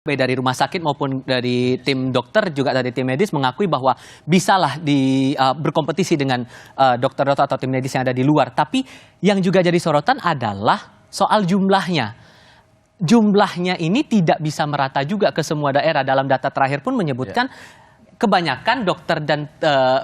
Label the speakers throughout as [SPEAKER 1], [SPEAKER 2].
[SPEAKER 1] Baik dari rumah sakit maupun dari tim dokter juga dari tim medis mengakui bahwa bisalah berkompetisi dengan dokter-dokter atau tim medis yang ada di luar. Tapi yang juga jadi sorotan adalah soal jumlahnya. Jumlahnya ini tidak bisa merata juga ke semua daerah. Dalam data terakhir pun menyebutkan kebanyakan dokter dan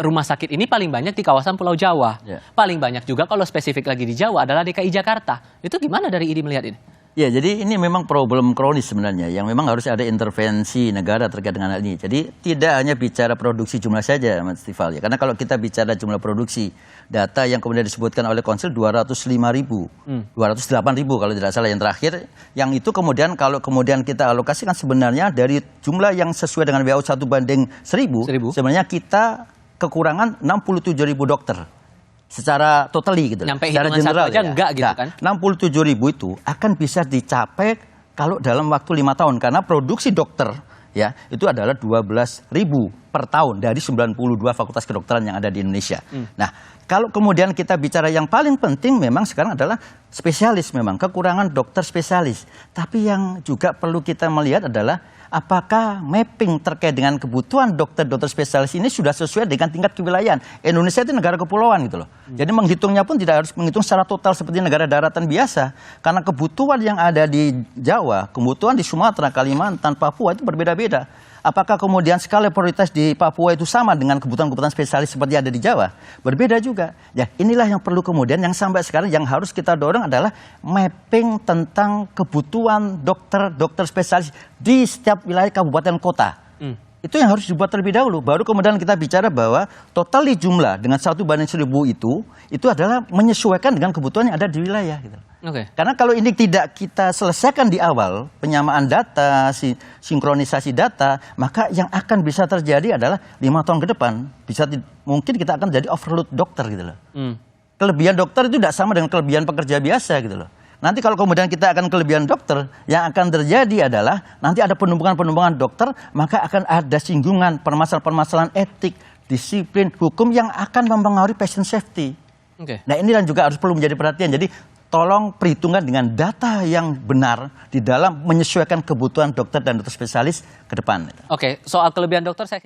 [SPEAKER 1] rumah sakit ini paling banyak di kawasan Pulau Jawa. Paling banyak juga kalau spesifik lagi di Jawa adalah DKI Jakarta. Itu gimana dari IDI melihat ini?
[SPEAKER 2] Ya, jadi ini memang problem kronis sebenarnya yang memang harus ada intervensi negara terkait dengan hal ini. Jadi tidak hanya bicara produksi jumlah saja, Mas Tifal. Ya. Karena kalau kita bicara jumlah produksi, data yang kemudian disebutkan oleh Konsil 205.000, 208.000 kalau tidak salah yang terakhir. Yang itu kemudian kalau kemudian kita alokasikan sebenarnya dari jumlah yang sesuai dengan WHO 1/1000, sebenarnya kita kekurangan 67.000 dokter. Secara totally gitu,
[SPEAKER 1] nyampe
[SPEAKER 2] secara general
[SPEAKER 1] aja enggak gitu kan.
[SPEAKER 2] 67.000 itu akan bisa dicapai kalau dalam waktu 5 tahun karena produksi dokter ya itu adalah 12.000 per tahun dari 92 fakultas kedokteran yang ada di Indonesia. Nah, kalau kemudian kita bicara yang paling penting memang sekarang adalah spesialis, memang kekurangan dokter spesialis. Tapi yang juga perlu kita melihat adalah apakah mapping terkait dengan kebutuhan dokter-dokter spesialis ini sudah sesuai dengan tingkat kewilayahan. Indonesia itu negara kepulauan gitu loh. Jadi menghitungnya pun tidak harus menghitung secara total seperti negara daratan biasa. Karena kebutuhan yang ada di Jawa, kebutuhan di Sumatera, Kalimantan, Papua itu berbeda-beda. Apakah kemudian skala prioritas di Papua itu sama dengan kebutuhan-kebutuhan spesialis seperti ada di Jawa? Berbeda juga. Ya, inilah yang perlu kemudian yang sampai sekarang yang harus kita dorong adalah mapping tentang kebutuhan dokter spesialis di setiap wilayah kabupaten kota. Itu yang harus dibuat terlebih dahulu. Baru kemudian kita bicara bahwa total jumlah dengan 1/1000 itu adalah menyesuaikan dengan kebutuhan yang ada di wilayah. Gitu. Karena kalau ini tidak kita selesaikan di awal, penyamaan data, sinkronisasi data, maka yang akan bisa terjadi adalah 5 tahun ke depan, mungkin kita akan jadi overload dokter gitu loh. Kelebihan dokter itu tidak sama dengan kelebihan pekerja biasa gitu loh. Nanti kalau kemudian kita akan kelebihan dokter, yang akan terjadi adalah nanti ada penumpukan dokter, maka akan ada singgungan permasalahan-permasalahan etik, disiplin, hukum yang akan mempengaruhi patient safety. Nah ini dan juga harus perlu menjadi perhatian. Jadi tolong perhitungkan dengan data yang benar di dalam menyesuaikan kebutuhan dokter dan dokter spesialis ke depan.
[SPEAKER 1] Soal kelebihan dokter saya